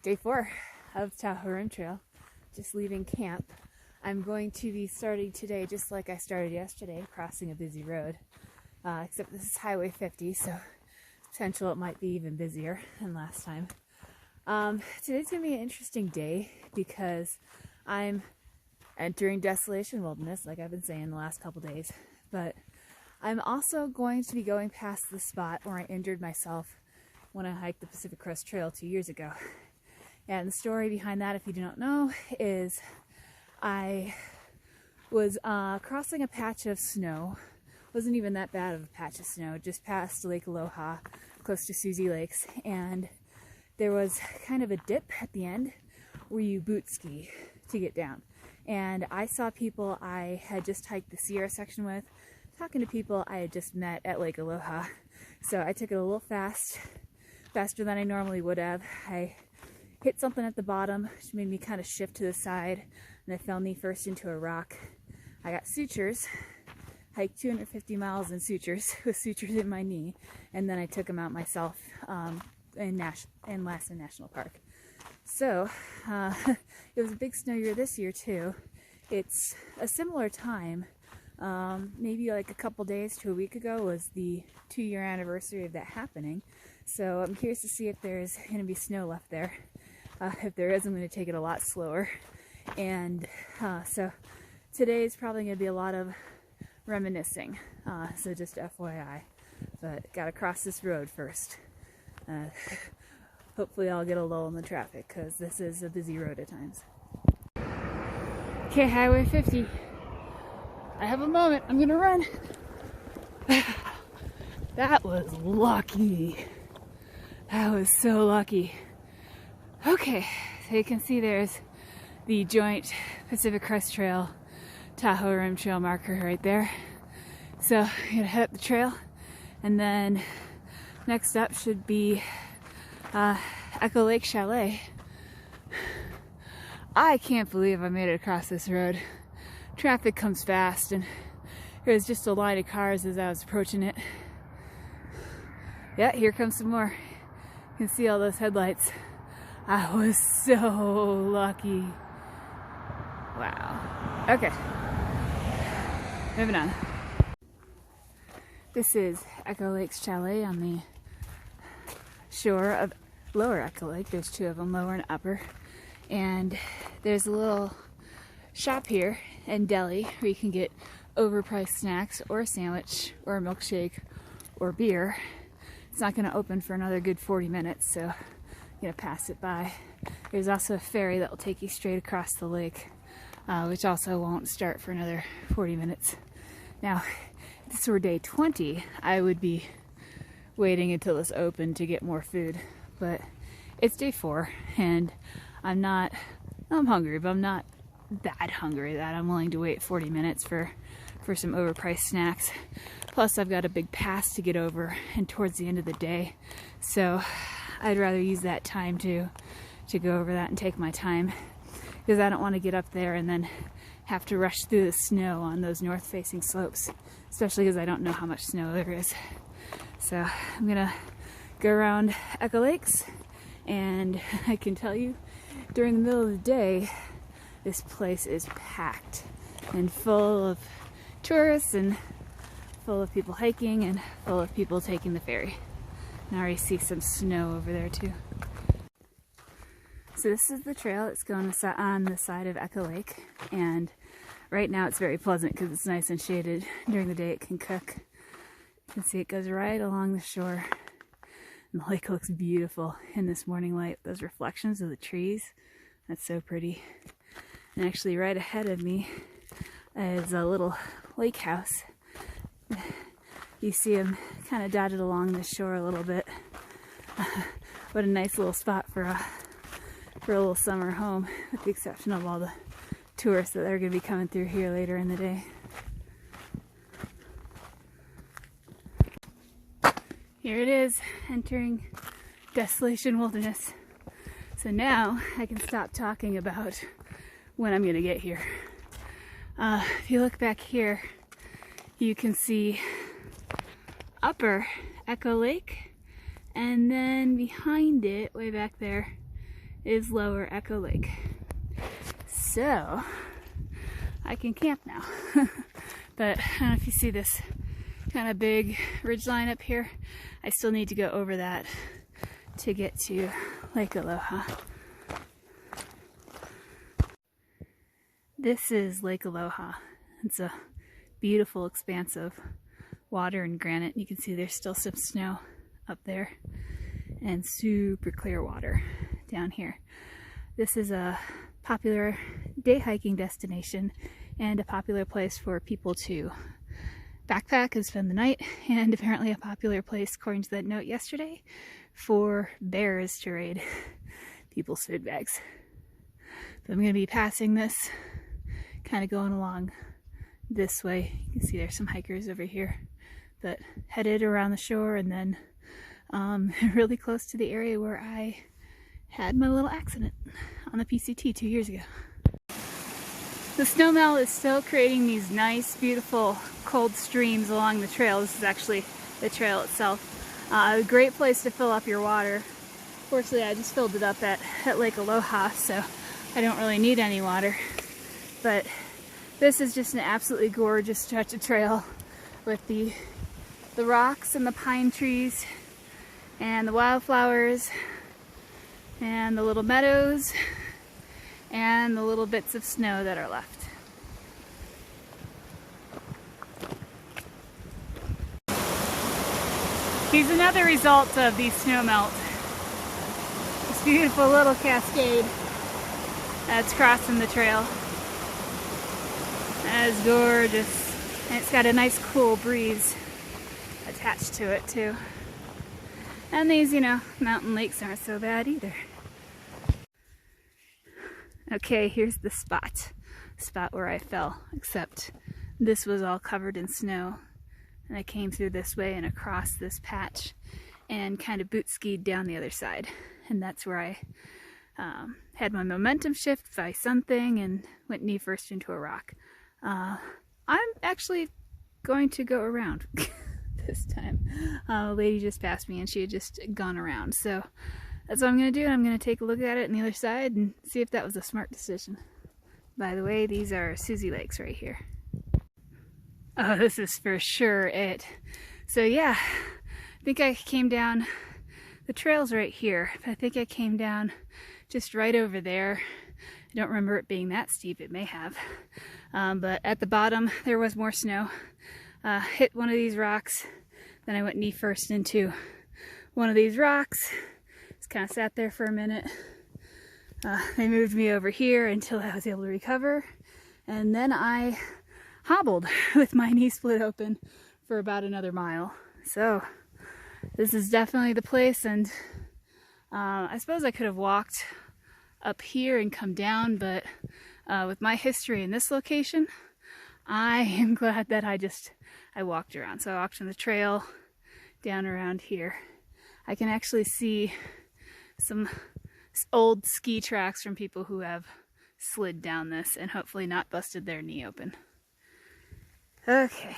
Day 4 of Tahoe Rim Trail, just leaving camp. I'm going to be starting today just like I started yesterday, crossing a busy road, except this is Highway 50, so potential it might be even busier than last time. Today's going to be an interesting day because I'm entering Desolation Wilderness, like I've been saying the last couple days, but I'm also going to be going past the spot where I injured myself when I hiked the Pacific Crest Trail 2 years ago. And the story behind that, if you do not know, is I was crossing a patch of snow. Wasn't even that bad of a patch of snow, just past Lake Aloha, close to Susy Lakes, and there was kind of a dip at the end where you boot ski to get down. And I saw people I had just hiked the Sierra section with, talking to people I had just met at Lake Aloha. So I took it a little faster than I normally would have. I hit something at the bottom, which made me kind of shift to the side, and I fell knee first into a rock. I got sutures, hiked 250 miles in sutures, with sutures in my knee, and then I took them out myself in Lassen National Park. So, it was a big snow year this year too. It's a similar time, maybe like a couple days to a week ago was the 2-year anniversary of that happening. So I'm curious to see if there's going to be snow left there. If there is, I'm going to take it a lot slower. And so today is probably going to be a lot of reminiscing. So just FYI. But got to cross this road first. Hopefully I'll get a lull in the traffic because this is a busy road at times. Okay, Highway 50. I have a moment. I'm going to run. That was lucky. That was so lucky. Okay, so you can see there's the joint Pacific Crest Trail, Tahoe Rim Trail marker right there. So I'm gonna head up the trail, and then next up should be Echo Lake Chalet. I can't believe I made it across this road. Traffic comes fast, and there's just a line of cars as I was approaching it. Yeah, here comes some more. You can see all those headlights. I was so lucky. Wow. Okay. Moving on. This is Echo Lake's Chalet on the shore of Lower Echo Lake. There's two of them, lower and upper. And there's a little shop here and deli where you can get overpriced snacks or a sandwich or a milkshake or beer. It's not going to open for another good 40 minutes, so I'm going to pass it by. There's also a ferry that will take you straight across the lake, which also won't start for another 40 minutes. Now, if this were day 20, I would be waiting until it's open to get more food, but it's day 4, and I'm hungry, but I'm not that hungry that I'm willing to wait 40 minutes for some overpriced snacks. Plus, I've got a big pass to get over, and towards the end of the day, so I'd rather use that time to go over that and take my time, because I don't want to get up there and then have to rush through the snow on those north-facing slopes, especially because I don't know how much snow there is. So I'm gonna go around Echo Lakes, and I can tell you, during the middle of the day, this place is packed and full of tourists and full of people hiking and full of people taking the ferry. And I already see some snow over there too. So this is the trail. It's going on the side of Echo Lake, and right now it's very pleasant because it's nice and shaded. During the day it can cook. You can see it goes right along the shore, and the lake looks beautiful in this morning light. Those reflections of the trees, that's so pretty. And actually right ahead of me is a little lake house. You see them kind of dotted along the shore a little bit. What a nice little spot for a little summer home, with the exception of all the tourists that are going to be coming through here later in the day. Here it is, entering Desolation Wilderness. So now I can stop talking about when I'm going to get here. If you look back here, you can see Upper Echo Lake, and then behind it, way back there, is Lower Echo Lake. So I can camp now. But I don't know if you see this kind of big ridge line up here. I still need to go over that to get to Lake Aloha. This is Lake Aloha. It's a beautiful expanse of water and granite. You can see there's still some snow up there and super clear water down here. This is a popular day hiking destination and a popular place for people to backpack and spend the night, and apparently a popular place, according to that note yesterday, for bears to raid people's food bags. So I'm going to be passing this, kind of going along this way. You can see there's some hikers over here, but headed around the shore and then really close to the area where I had my little accident on the PCT 2 years ago. The snowmelt is still creating these nice, beautiful, cold streams along the trail. This is actually the trail itself. A great place to fill up your water. Fortunately, I just filled it up at Lake Aloha, so I don't really need any water. But this is just an absolutely gorgeous stretch of trail with the rocks and the pine trees and the wildflowers and the little meadows and the little bits of snow that are left. Here's another result of the snowmelt. This beautiful little cascade that's crossing the trail. That is gorgeous. And it's got a nice cool breeze attached to it too. And these, you know, mountain lakes aren't so bad either. Okay, here's the spot where I fell, except this was all covered in snow. And I came through this way and across this patch and kind of boot skied down the other side. And that's where I had my momentum shift by something and went knee first into a rock. I'm actually going to go around this time. A lady just passed me and she had just gone around. So that's what I'm going to do. I'm going to take a look at it on the other side and see if that was a smart decision. By the way, these are Susy Lakes right here. Oh, this is for sure it. So yeah, I think I came down, the trail's right here, but I think I came down just right over there. I don't remember it being that steep, it may have. But at the bottom, there was more snow. Hit one of these rocks, then I went knee first into one of these rocks. Just kind of sat there for a minute. They moved me over here until I was able to recover. And then I hobbled with my knee split open for about another mile. So this is definitely the place, and I suppose I could have walked up here and come down, but with my history in this location, I am glad that I walked around. So I walked on the trail down around here. I can actually see some old ski tracks from people who have slid down this and hopefully not busted their knee open. Okay,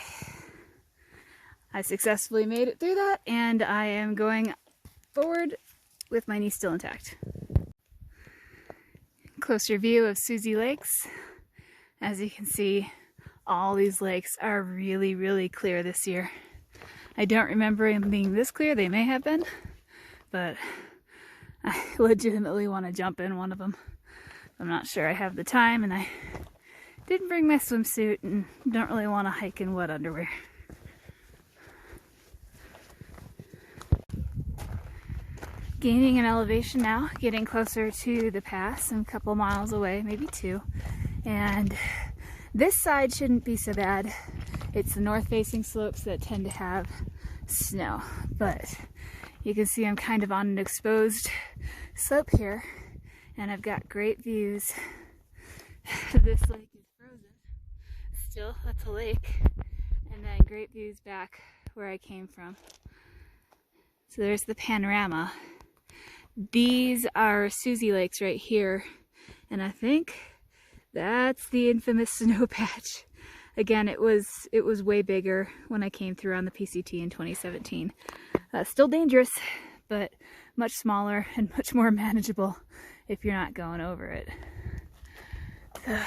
I successfully made it through that, and I am going forward with my knee still intact. Closer view of Susy Lakes. As you can see, all these lakes are really, really clear this year. I don't remember them being this clear. They may have been, but I legitimately want to jump in one of them. I'm not sure I have the time, and I didn't bring my swimsuit and don't really want to hike in wet underwear. Gaining an elevation now, getting closer to the pass. I'm a couple miles away, maybe 2. And this side shouldn't be so bad. It's the north-facing slopes that tend to have snow. But you can see I'm kind of on an exposed slope here, and I've got great views. This lake is frozen. Still, that's a lake. And then great views back where I came from. So there's the panorama. These are Susy Lakes right here, and I think that's the infamous snow patch. Again, it was way bigger when I came through on the PCT in 2017. Still dangerous, but much smaller and much more manageable if you're not going over it. So,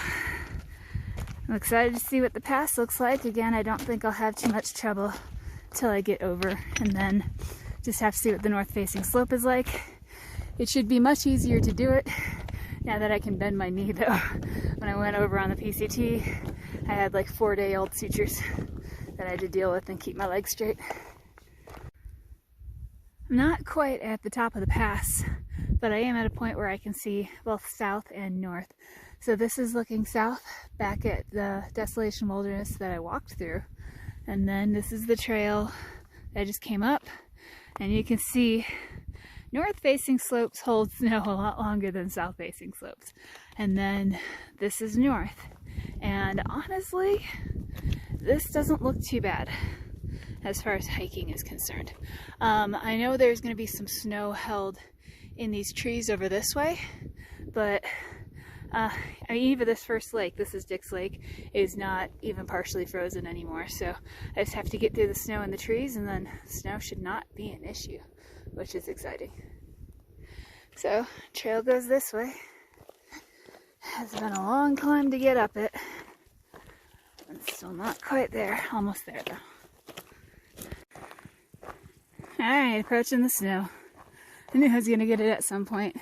I'm excited to see what the pass looks like. Again, I don't think I'll have too much trouble till I get over, and then just have to see what the north facing slope is like. It should be much easier to do it now that I can bend my knee though. When I went over on the PCT, I had like 4-day-old sutures that I had to deal with and keep my legs straight. I'm not quite at the top of the pass, but I am at a point where I can see both south and north. So this is looking south back at the Desolation Wilderness that I walked through. And then this is the trail that I just came up. And you can see north-facing slopes hold snow a lot longer than south-facing slopes. And then this is north. And honestly, this doesn't look too bad as far as hiking is concerned. I know there's going to be some snow held in these trees over this way, but I mean, even this first lake, this is Dick's Lake, is not even partially frozen anymore. So I just have to get through the snow in the trees, and then snow should not be an issue, which is exciting. So trail goes this way. Has been a long climb to get up it. I'm still not quite there. Almost there though. Alright, approaching the snow. I knew I was going to get it at some point,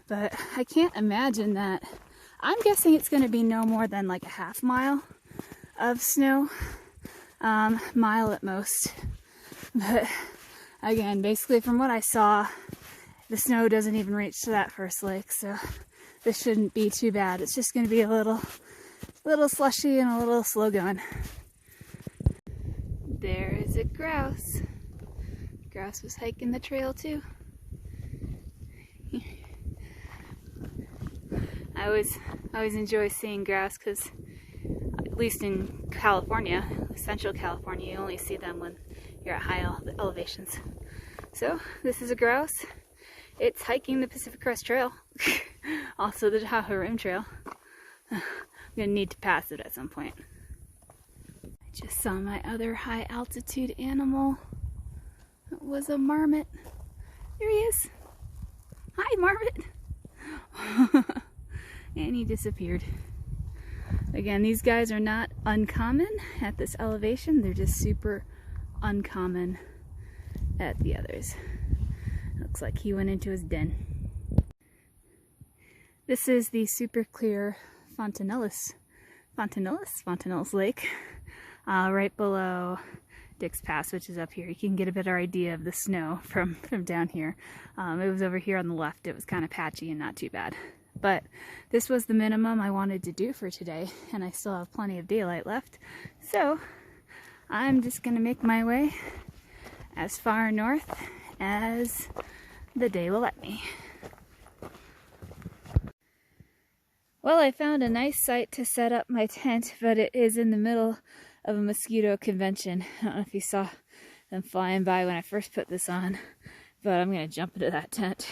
but I can't imagine that. I'm guessing it's going to be no more than like a half mile of snow, mile at most. But again, basically from what I saw, the snow doesn't even reach to that first lake, so this shouldn't be too bad. It's just going to be a little slushy and a little slow going. There is a grouse. Grouse was hiking the trail too. I always enjoy seeing grouse because, at least in California, Central California, you only see them when you're at high elevations. So this is a grouse. It's hiking the Pacific Crest Trail, also the Tahoe Rim Trail. I'm gonna need to pass it at some point. I just saw my other high altitude animal. It was a marmot. There he is. Hi, marmot. And he disappeared. Again, these guys are not uncommon at this elevation. They're just super uncommon at the others. Looks like he went into his den. This is the super clear Fontanillis Lake, right below Dick's Pass, which is up here. You can get a better idea of the snow from down here. It was over here on the left. It was kind of patchy and not too bad. But this was the minimum I wanted to do for today, and I still have plenty of daylight left. So I'm just gonna make my way as far north as the day will let me. Well, I found a nice site to set up my tent, but it is in the middle of a mosquito convention. I don't know if you saw them flying by when I first put this on, but I'm gonna jump into that tent.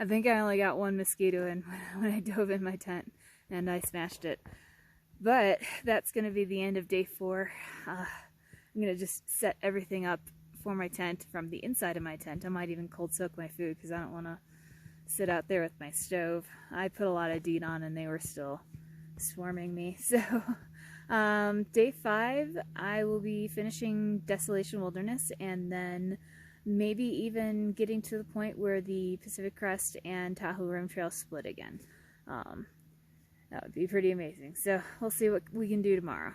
I think I only got one mosquito in when I dove in my tent and I smashed it. But that's going to be the end of day 4. I'm going to just set everything up for my tent from the inside of my tent. I might even cold soak my food because I don't want to sit out there with my stove. I put a lot of DEET on and they were still swarming me. So day 5, I will be finishing Desolation Wilderness and then maybe even getting to the point where the Pacific Crest and Tahoe Rim Trail split again. That would be pretty amazing. So we'll see what we can do tomorrow.